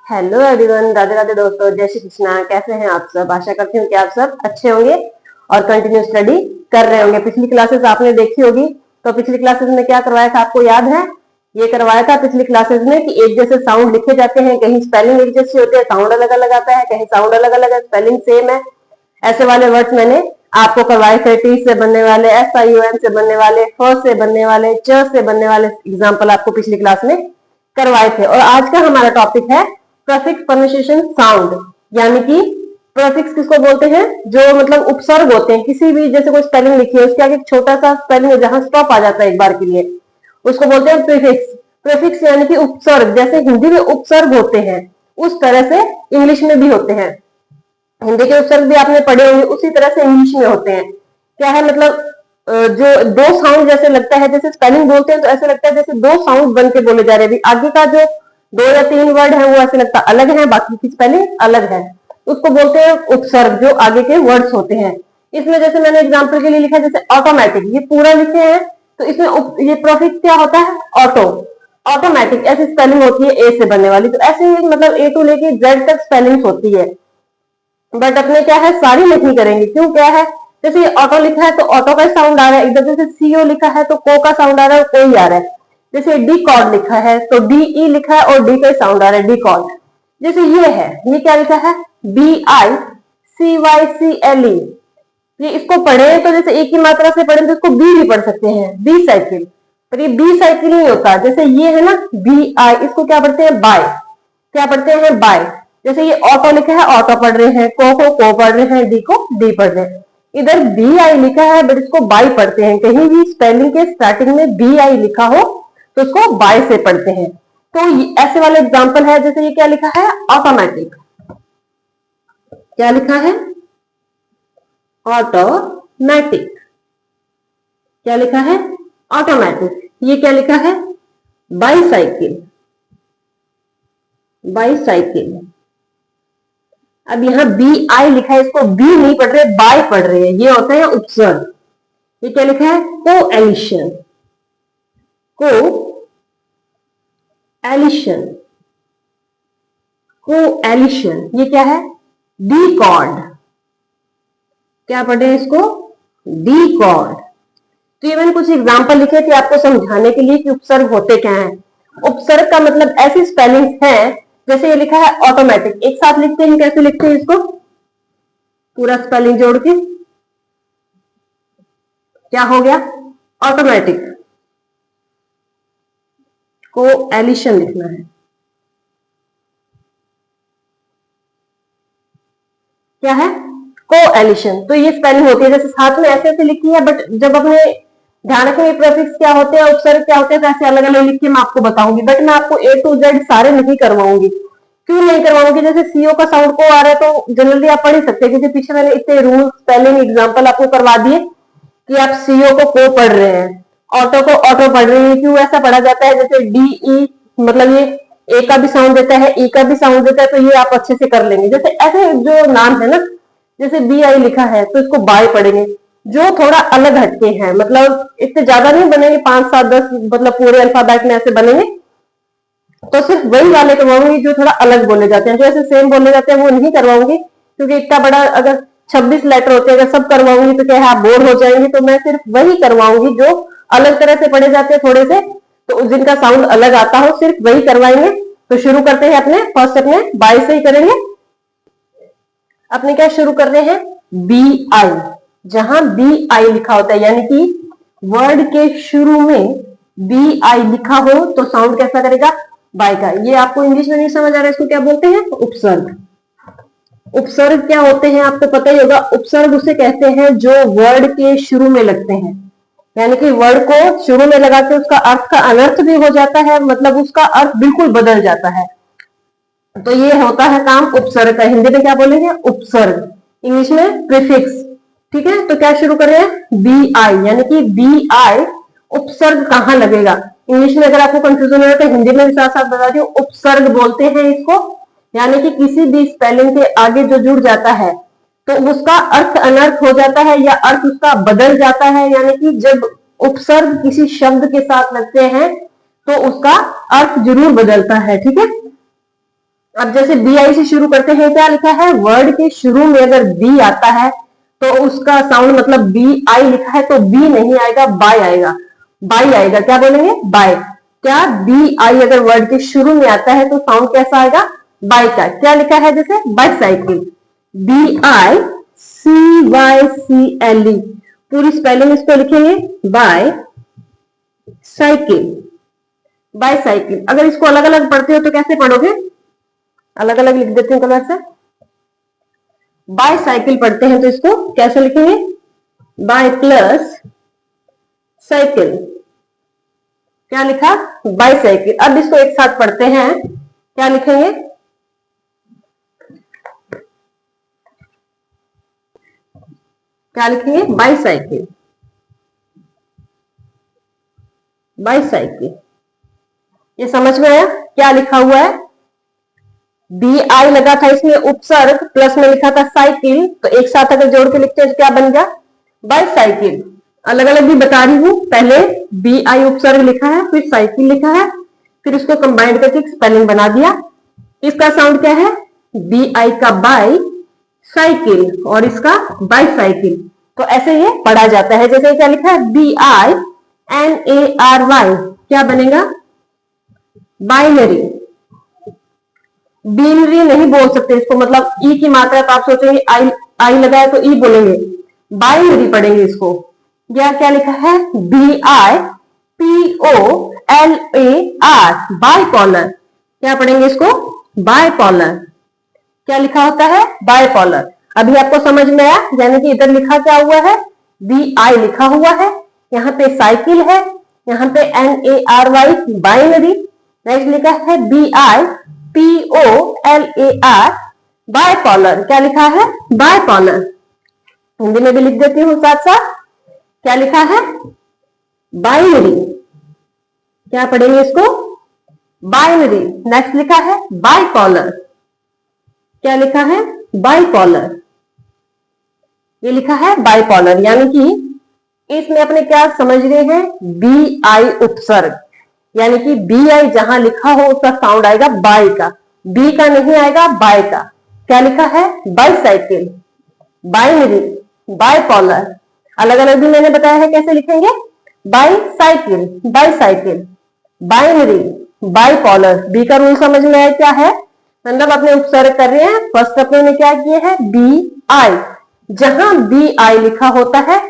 Hello everyone, Radhe Radhe दोस्तों, जय श्री कृष्णा। कैसे हैं आप सब? आशा करती हूँ कि आप सब अच्छे होंगे और कंटिन्यू स्टडी कर रहे होंगे। पिछली क्लासेस आपने देखी होगी, तो पिछली क्लासेस में क्या करवाया था आपको याद है? ये करवाया था पिछली क्लासेस में कि एक जैसे साउंड लिखे जाते हैं, कहीं स्पेलिंग एक जैसी होती है, साउंड अलग अलग आता है, कहीं साउंड अलग अलग है, स्पेलिंग सेम है। ऐसे वाले वर्ड्स मैंने आपको करवाए थे। टी से बनने वाले, SION से बनने वाले, फ से बनने वाले, च से बनने वाले एग्जाम्पल आपको पिछली क्लास में करवाए थे। और आज का हमारा टॉपिक है प्रीफिक्स प्रोनाउंसिएशन साउंड, यानी कि प्रीफिक्स किसको बोलते हैं? जो मतलब उपसर्ग होते हैं। किसी भी जैसे कोई स्पेलिंग लिखी है, उसके आगे एक छोटा सा स्पेलिंग है जहां स्टॉप आ जाता है एक बार के लिए, उसको बोलते हैं प्रीफिक्स। प्रीफिक्स यानी कि उपसर्ग। जैसे हिंदी में उपसर्ग होते हैं, उस तरह से इंग्लिश में भी होते हैं। हिंदी के उपसर्ग भी आपने पढ़े होंगे, उसी तरह से इंग्लिश में होते हैं। क्या है मतलब, जो दो साउंड जैसे लगता है, जैसे स्पेलिंग बोलते हैं तो ऐसे लगता है जैसे दो साउंड बन के बोले जा रहे हैं। आगे का जो 2 या 3 वर्ड है वो ऐसे लगता अलग है, बाकी की स्पेलिंग अलग है। उसको बोलते हैं उपसर्ग, जो आगे के वर्ड्स होते हैं। इसमें जैसे मैंने एग्जाम्पल के लिए लिखा है, जैसे ऑटोमेटिक, ये पूरा लिखे हैं तो इसमें ये प्रीफिक्स क्या होता है? ऑटो। ऑटोमेटिक ऐसी स्पेलिंग होती है ए से बनने वाली। तो ऐसे ही मतलब A to लेके Z तक स्पेलिंग होती है, बट अपने क्या है सारी नहीं करेंगे। क्यों? क्या है, जैसे ये ऑटो लिखा है तो ऑटो का साउंड आ रहा है इधर, जैसे CO लिखा है तो को का साउंड आ रहा है, कोई आ रहा है। जैसे डी कॉर्ड लिखा है तो DE लिखा है और डी का साउंड आ रहा है, डी कॉर्ड। जैसे ये है, ये क्या लिखा है? BICYCLE। ये इसको पढ़े तो जैसे एक ही मात्रा से पढ़े तो इसको बी भी पढ़ सकते हैं, बी साइकिल। पर ये बी साइकिल नहीं होता। जैसे ये है ना BI, इसको क्या पढ़ते हैं? बाय। क्या पढ़ते हैं? बाय। जैसे ये ऑटो लिखा है, ऑटो पढ़ रहे हैं, को पढ़ रहे हैं, डी को डी पढ़ रहे हैं। इधर BI लिखा है बट इसको बाय पढ़ते हैं। कहीं भी स्पेलिंग के स्टार्टिंग में BI लिखा हो तो इसको बाय से पढ़ते हैं। तो ऐसे वाले एग्जाम्पल है। जैसे ये क्या लिखा है? ऑटोमेटिक। क्या लिखा है? ऑटोमेटिक। क्या लिखा है? ऑटोमेटिक। ये क्या लिखा है? बाईसाइकिल। बाईसाइकिल। अब यहाँ BI लिखा है, इसको बी नहीं पढ़ रहे, बाय पढ़ रहे हैं। ये होता है उपसर्ग। ये क्या लिखा है? कोएलिशन। कोएलिशन। कोएलिशन। ये क्या है? D cord. क्या पढ़े हैं इसको? D cord. तो ये मैंने कुछ एग्जाम्पल लिखे थे आपको समझाने के लिए कि उपसर्ग होते क्या हैं। उपसर्ग का मतलब ऐसी स्पेलिंग है, जैसे ये लिखा है ऑटोमेटिक, एक साथ लिखते हैं। कैसे लिखते हैं इसको? पूरा स्पेलिंग जोड़ के क्या हो गया? ऑटोमेटिक। कोएलिशन लिखना है। क्या है? कोएलिशन। तो ये स्पेलिंग होती है, जैसे साथ में ऐसे ऐसे लिखी है, बट जब अपने ध्यान रखेंगे प्रीफिक्स क्या होते हैं, उपसर्ग क्या होते हैं, तो ऐसे अलग अलग लिख के मैं आपको बताऊंगी। बट मैं आपको A to Z सारे नहीं करवाऊंगी। क्यों नहीं करवाऊंगी? जैसे CO का साउंड को आ रहा है तो जनरली आप पढ़ ही सकते हैं, क्योंकि पीछे मैंने इतने रूल स्पेलिंग एग्जाम्पल आपको करवा दिए कि आप CO को पढ़ रहे हैं, ऑटो को ऑटो पढ़ रहे हैं। क्यों ऐसा पढ़ा जाता है? जैसे DE मतलब ये ए का भी साउंड देता है, ई का भी साउंड देता है, तो ये आप अच्छे से कर लेंगे। जैसे ऐसे जो नाम है ना, जैसे BI लिखा है तो इसको बाय पढ़ेंगे। जो थोड़ा अलग हटके हैं, मतलब इससे ज्यादा नहीं बनेंगे, 5 7 10 मतलब पूरे अल्फाबेट में ऐसे बनेंगे, तो सिर्फ वही वाले करवाऊंगी जो थोड़ा अलग बोले जाते हैं। जो ऐसे सेम बोले जाते हैं वो नहीं करवाऊंगी, क्योंकि इतना बड़ा अगर 26 लेटर होते हैं, अगर सब करवाऊंगी तो क्या है, आप बोर हो जाएंगे। तो मैं सिर्फ वही करवाऊंगी जो अलग तरह से पढ़े जाते हैं थोड़े से, तो जिनका साउंड अलग आता हो, सिर्फ वही करवाएंगे। तो शुरू करते हैं अपने फर्स्ट, अपने बाय से ही करेंगे। अपने क्या शुरू कर रहे हैं? BI। जहां BI लिखा होता है, यानी कि वर्ड के शुरू में BI लिखा हो तो साउंड कैसा करेगा? बाय का। ये आपको इंग्लिश में नहीं समझ आ रहा है, इसको क्या बोलते हैं? उपसर्ग। उपसर्ग क्या होते हैं आपको पता ही होगा। उपसर्ग उसे कहते हैं जो वर्ड के शुरू में लगते हैं, यानी कि वर्ड को शुरू में लगा के उसका अर्थ का अनर्थ भी हो जाता है, मतलब उसका अर्थ बिल्कुल बदल जाता है। तो ये होता है काम उपसर्ग का। हिंदी में क्या बोलेंगे? उपसर्ग। इंग्लिश में प्रीफिक्स। ठीक है, तो क्या शुरू कर रहे हैं? BI, यानी कि BI उपसर्ग कहां लगेगा। इंग्लिश में अगर आपको कंफ्यूजन हो रहा है तो हिंदी में भी साथ साथ बता दियो, उपसर्ग बोलते हैं इसको। यानी कि किसी भी स्पेलिंग के आगे जो जुड़ जाता है तो उसका अर्थ अनर्थ हो जाता है या अर्थ उसका बदल जाता है। यानी कि जब उपसर्ग किसी शब्द के साथ लगते हैं तो उसका अर्थ जरूर बदलता है। ठीक है, अब जैसे बी आई से शुरू करते हैं, क्या लिखा है, वर्ड के शुरू में अगर बी आता है तो उसका साउंड मतलब बी आई लिखा है तो बी नहीं आएगा, बाय आएगा, बाई आएगा। क्या बोलेंगे, बाय। क्या बी आई अगर वर्ड के शुरू में आता है तो साउंड कैसा आएगा, बाय का। क्या लिखा है, जैसे bicycle, B I C Y C L E, पूरी स्पेलिंग इसको लिखेंगे बाय साइकिल, बाईसाइकिल। अगर इसको अलग अलग पढ़ते हो तो कैसे पढ़ोगे, अलग अलग लिख देते हैं कलर से। बाईसाइकिल पढ़ते हैं तो इसको कैसे लिखेंगे, बाय प्लस साइकिल। क्या लिखा, बाईसाइकिल। अब इसको एक साथ पढ़ते हैं, क्या लिखेंगे, क्या लिखेंगे, बाईसाइकिल, बाईसाइकिल। ये समझ में आया क्या लिखा हुआ है, बी आई लगा था इसमें उपसर्ग, प्लस में लिखा था साइकिल, तो एक साथ अगर जोड़ के लिखते हैं तो क्या बन गया, बाईसाइकिल। अलग अलग भी बता रही हूं, पहले बी आई उपसर्ग लिखा है, फिर साइकिल लिखा है, फिर इसको कंबाइंड करके स्पेलिंग बना दिया। इसका साउंड क्या है, बी आई का बाई साइकिल और इसका बाईसाइकिल। तो ऐसे ये पढ़ा जाता है। जैसे क्या लिखा है, B I N A R Y, क्या बनेगा, बाइनरी। बीनरी नहीं बोल सकते इसको, मतलब ई की मात्रा, तो आप सोचेंगे आई आई लगा है तो ई बोलेंगे, बाइनरी पढ़ेंगे इसको। यह क्या लिखा है, B I P O L A R, bipolar. क्या पढ़ेंगे इसको, बाइपोलर। क्या लिखा होता है, बाइपोलर। अभी आपको समझ में आया, यानी कि इधर लिखा क्या हुआ है, बी आई लिखा हुआ है, यहाँ पे साइकिल है, यहाँ पे N A R Y, binary. Next लिखा है B I P O L A R, bipolar. क्या लिखा है, बाइपोलर। हिंदी में भी लिख देती हूँ साथ साथ, क्या लिखा है, बाइनरी। क्या पढ़ेंगे इसको, बाइनरी। नेक्स्ट लिखा है बाइपोलर। क्या लिखा है, बाइपोलर। ये लिखा है बाइपोलर, यानी कि इसमें अपने क्या समझ रहे हैं, बी आई उपसर्ग, यानी कि बी आई जहां लिखा हो उसका साउंड आएगा बाई का, बी का नहीं आएगा, बाय का। क्या लिखा है, बाईसाइकिल, बाइनरी, बाइपोलर। अलग अलग भी मैंने बताया है कैसे लिखेंगे, bicycle, bicycle, binary, bipolar. B का रूल समझ में आया क्या है, मतलब अपने उपसर्ग कर रहे हैं। फर्स्ट अपने ने क्या किए है, बी आई, जहां बी आई लिखा होता है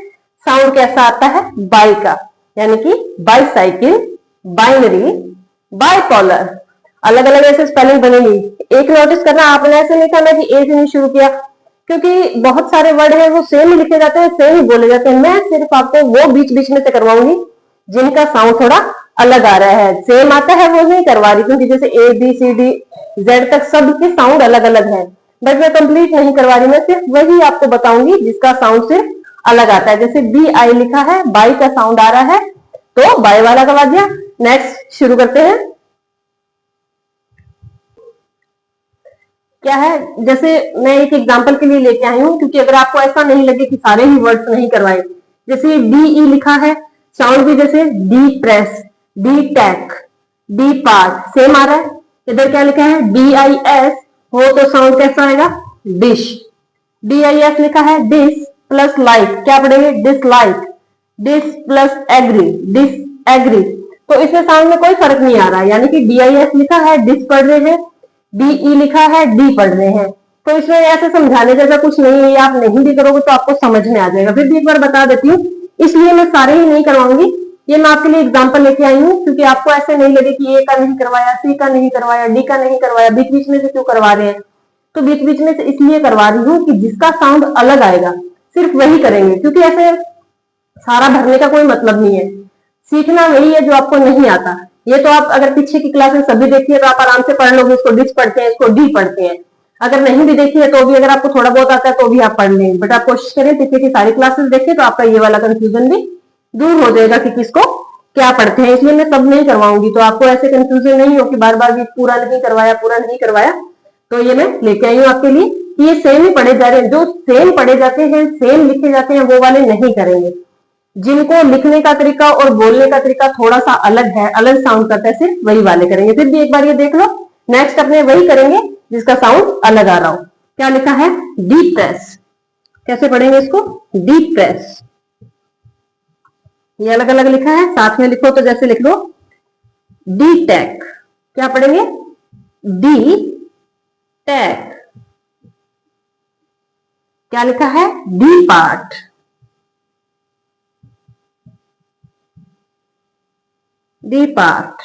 साउंड कैसा आता है, बाई का, यानी कि बाईसाइकिल, बाइनरी, बाइपोलर। अलग अलग ऐसे स्पेलिंग बनेगी। एक नोटिस करना, आपने ऐसे नहीं करना कि ए से नहीं शुरू किया, क्योंकि बहुत सारे वर्ड है वो सेम ही लिखे जाते हैं, सेम ही बोले जाते हैं। मैं सिर्फ आपको वो बीच बीच में से करवाऊंगी जिनका साउंड थोड़ा अलग आ रहा है। सेम आता है वो नहीं करवा रही, क्योंकि जैसे A B C D Z तक सब के साउंड अलग अलग है, बट मैं कंप्लीट नहीं करवा रही, मैं सिर्फ वही आपको बताऊंगी जिसका साउंड सिर्फ अलग आता है। जैसे बी आई लिखा है, बाई का साउंड आ रहा है तो बाई वाला करवा दिया। नेक्स्ट शुरू करते हैं। क्या है, जैसे मैं एक एग्जांपल के लिए लेके आई हूं, क्योंकि अगर आपको ऐसा नहीं लगे कि सारे ही वर्ड्स नहीं करवाए, जैसे डी ई लिखा है, साउंड भी जैसे डी प्रेस, डी टैक, डी पार्ट सेम आ रहा है। इधर क्या लिखा है, डी आई एस हो तो साउंड कैसा आएगा, डिश। डी आई एस लिखा है, डिस प्लस लाइक, क्या पढ़ेंगे, dislike. Dis plus agree, disagree. तो इसमें साउंड में कोई फर्क नहीं आ रहा है, यानी कि डी आई एस लिखा है, डिस पढ़ रहे हैं, डी ई लिखा है, डी पढ़ रहे हैं। तो इसमें ऐसे समझाने जैसा कुछ नहीं है, आप नहीं भी करोगे तो आपको समझ में आ जाएगा। फिर भी एक बार बता देती हूँ, इसलिए मैं सारे ही नहीं करवाऊंगी, ये मैं आपके लिए एग्जांपल लेके आई हूँ, क्योंकि आपको ऐसे नहीं लगे कि ए का नहीं करवाया, सी का नहीं करवाया, डी का नहीं करवाया, बीच बीच में से क्यों करवा रहे हैं। तो बीच बीच में से इसलिए करवा रही हूँ कि जिसका साउंड अलग आएगा सिर्फ वही करेंगे, क्योंकि ऐसे सारा भरने का कोई मतलब नहीं है। सीखना वही है जो आपको नहीं आता। ये तो आप अगर पीछे की क्लास में सभी देखिए तो आप आराम से पढ़ लोगे, इसको डिस पढ़ते हैं, इसको डी पढ़ते हैं। अगर नहीं भी देखी है तो भी, अगर आपको थोड़ा बहुत आता है तो भी आप पढ़ लें, बट आप कोशिश करें पीछे की सारी क्लासेस देखें, तो आपका ये वाला कंफ्यूजन भी दूर हो जाएगा कि किसको क्या पढ़ते हैं। इसलिए मैं सब नहीं करवाऊंगी, तो आपको ऐसे कंफ्यूजन नहीं हो कि बार बार भी पूरा नहीं करवाया, पूरा नहीं करवाया। तो ये मैं लेके आई हूँ आपके लिए कि ये सेम ही पढ़े जा रहे हैं, जो सेम पढ़े जाते हैं, सेम लिखे जाते हैं, वो वाले नहीं करेंगे। जिनको लिखने का तरीका और बोलने का तरीका थोड़ा सा अलग है, अलग साउंड करता है, सिर्फ वही वाले करेंगे। फिर भी एक बार ये देख लो, नेक्स्ट अपने वही करेंगे जिसका साउंड अलग आ रहा हो। क्या लिखा है? Deep press. कैसे पढ़ेंगे इसको? Deep press. ये अलग अलग लिखा है, साथ में लिखो तो जैसे लिख लो डी टैक। क्या पढ़ेंगे? Detach. क्या लिखा है? Depart. Depart.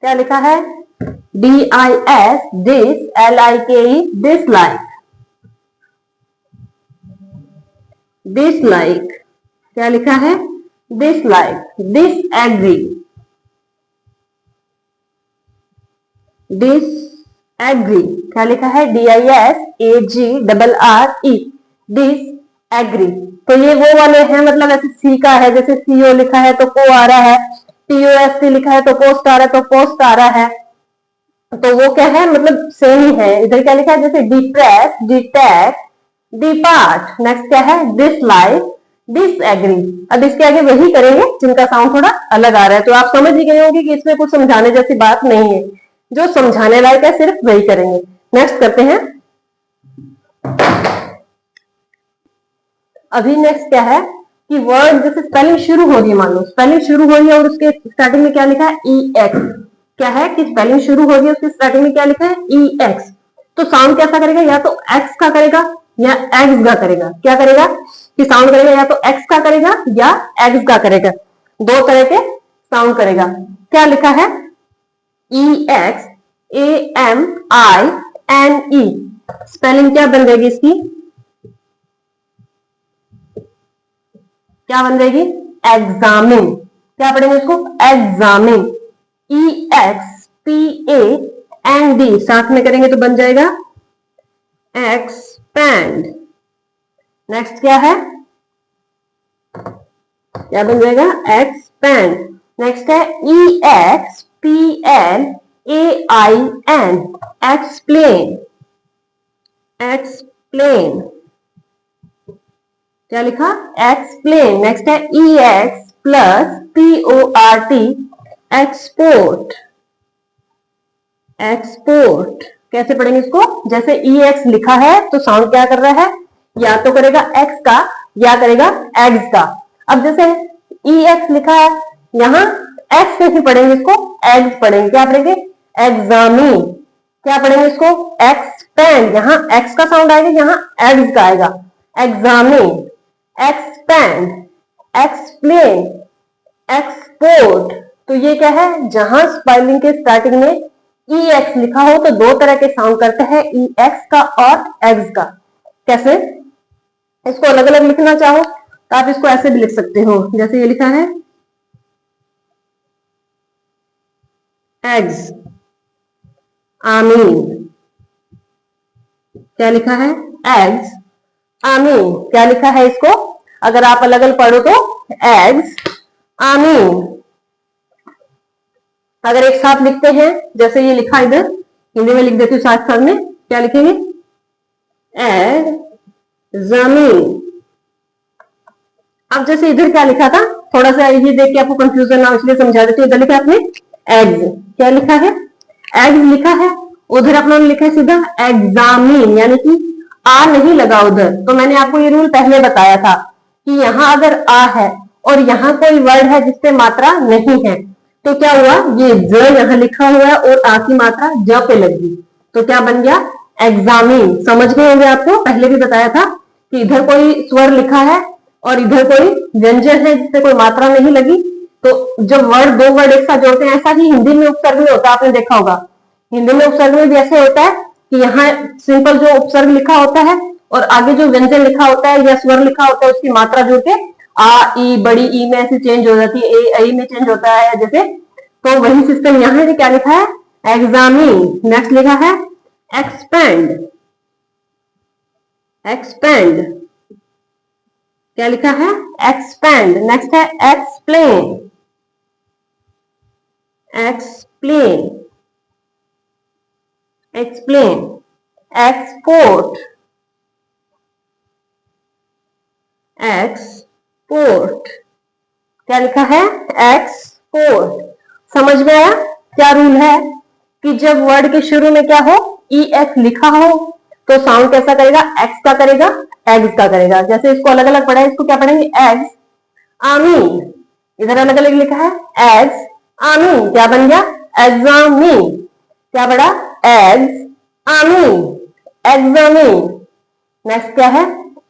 क्या लिखा है? D I S, dis, L I K E, dislike. Dislike. क्या लिखा है? डिसलाइक। डिसएग्री। डिसएग्री। क्या लिखा है? D I S A G double R E, disagree. तो ये वो वाले हैं, मतलब ऐसे सी का है, जैसे सीओ लिखा है तो को आ रहा है, टीओएससी लिखा है तो पोस्ट आ रहा है, तो पोस्ट आ रहा है। तो वो क्या है, मतलब सेम ही है। इधर क्या लिखा है? जैसे डिप्रेस, डिटैक, डिपार्ट। नेक्स्ट क्या है? Dislike, disagree. अब इसके आगे वही करेंगे जिनका साउंड थोड़ा अलग आ रहा है। तो आप समझ ही गए होंगे कि इसमें कुछ समझाने जैसी बात नहीं है, जो समझाने लायक है सिर्फ वही करेंगे। नेक्स्ट करते हैं। अभी नेक्स्ट क्या है कि वर्ड जैसे स्पेलिंग शुरू हो रही है, मान लो स्पेलिंग शुरू हो रही है और उसके स्टार्टिंग में क्या लिखा है? E x. क्या है कि स्पेलिंग शुरू हो रही है, उसके स्टार्टिंग में क्या लिखा है? E x. तो साउंड कैसा करेगा? या तो एक्स का करेगा या एक्स का करेगा। क्या करेगा कि साउंड करेगा? या तो एक्स का करेगा या एक्स का करेगा। दो तरह के साउंड करेगा। क्या लिखा है? E X A M I N E. Spelling क्या बन जाएगी इसकी? क्या बन जाएगी? एग्जामिन। क्या पढ़ेंगे इसको? Examine. E X P A N D साथ में करेंगे तो बन जाएगा एक्सपैंड। नेक्स्ट क्या है? क्या बन जाएगा? एक्सपैंड। नेक्स्ट है E X P L A I N, explain. Explain. क्या लिखा? एक्सप्लेन। नेक्स्ट है E X plus P O R T, export. Export. कैसे पढ़ेंगे इसको? जैसे ई एक्स लिखा है तो साउंड क्या कर रहा है? या तो करेगा एक्स का या करेगा एग्स का। अब जैसे ई एक्स लिखा है, यहां एक्स कैसे पढ़ेंगे इसको? एग्स पढ़ेंगे। क्या पढ़ेंगे? एग्जामिन। क्या पढ़ेंगे इसको? एक्सपेंड। यहां एक्स का साउंड आएगा, यहां एग्स का आएगा। Examine, expand, explain, export. तो ये क्या है? जहां स्पेलिंग के स्टार्टिंग में ई एक्स लिखा हो तो दो तरह के साउंड करते हैं, ई एक्स का और एग्स का। कैसे? इसको अलग अलग लिखना चाहो तो आप इसको ऐसे भी लिख सकते हो, जैसे ये लिखा है एग्स, आमीन। क्या लिखा है? एग्स, आमीन। क्या लिखा है इसको? अगर आप अलग अलग पढ़ो तो एग्स, आमीन। अगर एक साथ लिखते हैं, जैसे ये लिखा इधर, हिंदी में लिख देती हूँ साथ साथ में। क्या लिखेंगे? एग्जामिन। अब जैसे इधर क्या लिखा था, थोड़ा सा ये देख के आपको कंफ्यूजन ना हो इसलिए समझा देती हूँ। इधर लिखा आपने एग्स। क्या लिखा है? एग्स लिखा है। उधर अपना लिखा है सीधा एग्जामिन, यानी कि आ नहीं लगा उधर। तो मैंने आपको ये रूल पहले बताया था कि यहां अगर आ है और यहां कोई वर्ड है जिससे मात्रा नहीं है तो क्या हुआ? ये ज यहां लिखा हुआ है और आ की मात्रा ज पे लग गई, तो क्या बन गया? एग्जामिन। समझ गए होंगे, आपको पहले भी बताया था कि इधर कोई स्वर लिखा है और इधर कोई व्यंजन है जिससे कोई मात्रा नहीं लगी, तो जब वर्ड दो वर्ड एक साथ जोड़ते हैं, ऐसा ही हिंदी में उपसर्ग में होता है, आपने देखा होगा। हिंदी में उपसर्ग में भी ऐसे होता है कि यहाँ सिंपल जो उपसर्ग लिखा होता है और आगे जो व्यंजन लिखा होता है या स्वर लिखा होता है उसकी मात्रा जुड़ के आ ई बड़ी ई में ऐसे चेंज हो जाती है, ए आई में चेंज होता है जैसे। तो वही सिस्टम यहाँ है। क्या लिखा है? एग्जामिन। नेक्स्ट लिखा है एक्सपेंड। एक्सपेंड। क्या लिखा है? एक्सपेंड। नेक्स्ट है explain. Explain. Explain. Export. Export. क्या लिखा है? एक्सपोर्ट। समझ में आया क्या रूल है कि जब वर्ड के शुरू में क्या हो ई एक्स लिखा हो तो साउंड कैसा करेगा, एक्स का करेगा, एग्स का करेगा। जैसे इसको अलग अलग पढ़ा है, इसको क्या पढ़ेंगे, एग्स आमीन। इधर अलग अलग लिखा है एग्स आमीन, क्या बन गया, एग्जामीन। क्या बड़ा, एग्स आमीन, एग्जामीन। नेक्स्ट क्या है,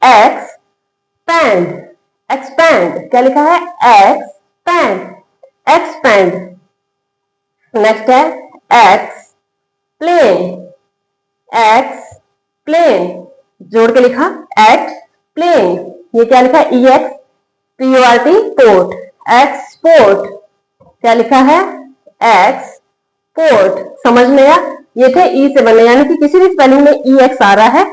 एक्सपैंड, एक्सपैंड, क्या लिखा है, एक्सपैंड, एक्सपैंड। नेक्स्ट है एक्सप्लेन, एक्सप्लेन, जोड़ के लिखा एक्सप्लेन। ये क्या लिखा है, E x PORT, port, export. क्या लिखा है, एक्सपोर्ट। समझ में आया, ये थे ई से बने, यानी कि किसी भी स्पेलिंग में ई एक्स आ रहा है,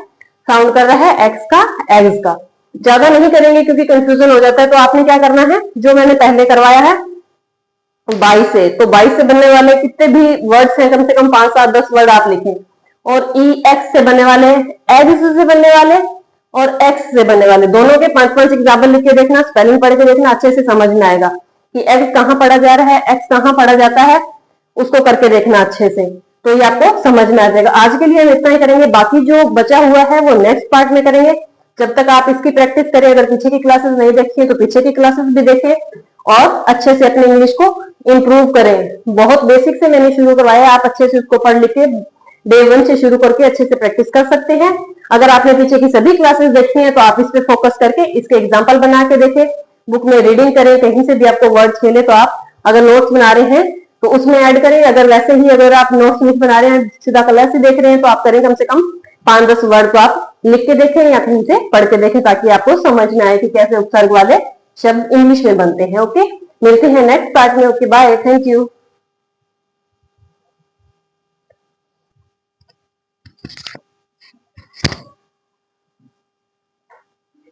साउंड कर रहा है एक्स का, एग्स का। ज्यादा नहीं करेंगे क्योंकि कंफ्यूजन हो जाता है। तो आपने क्या करना है, जो मैंने पहले करवाया है 22 से, तो 22 से बनने वाले कितने भी वर्ड्स हैं, कम से कम 5, 7, 10 वर्ड आप लिखें। और ई एक्स से बनने वाले, एग्स से बनने वाले और एक्स से बनने वाले, दोनों के 5-5 एग्जाम्पल लिख के देखना, स्पेलिंग पढ़ के देखना, अच्छे से समझ में आएगा कि एक्स कहाँ पढ़ा जा रहा है, एक्स कहाँ पढ़ा जाता है, उसको करके देखना अच्छे से, तो ये आपको समझ में आ जाएगा। आज के लिए हम इतना ही करेंगे, बाकी जो बचा हुआ है वो नेक्स्ट पार्ट में करेंगे। जब तक आप इसकी प्रैक्टिस करें, अगर पीछे की क्लासेस नहीं देखिए तो पीछे की क्लासेस भी देखें और अच्छे से अपने इंग्लिश को इंप्रूव करें। बहुत बेसिक से मैंने शुरू करवाया, आप अच्छे से उसको पढ़ लिख के डे 1 से शुरू करके अच्छे से प्रैक्टिस कर सकते हैं। अगर आपने पीछे की सभी क्लासेस देखी हैं तो आप इस पे फोकस करके इसके एग्जाम्पल बना के देखें, बुक में रीडिंग करें, कहीं से भी आपको वर्ड्स मिले तो आप अगर नोट्स बना रहे हैं तो उसमें ऐड करें। अगर वैसे ही अगर आप नोट्स नहीं बना रहे हैं, सीधा कलर से देख रहे हैं, तो आप करें कम से कम 5-10 वर्ड को आप लिख के देखें या कहीं से पढ़ के देखें, ताकि आपको समझ में आए कि कैसे उपसर्ग वाले शब्द इंग्लिश में बनते हैं। ओके, मिलते हैं नेक्स्ट पार्ट में। Okay, bye, thank you.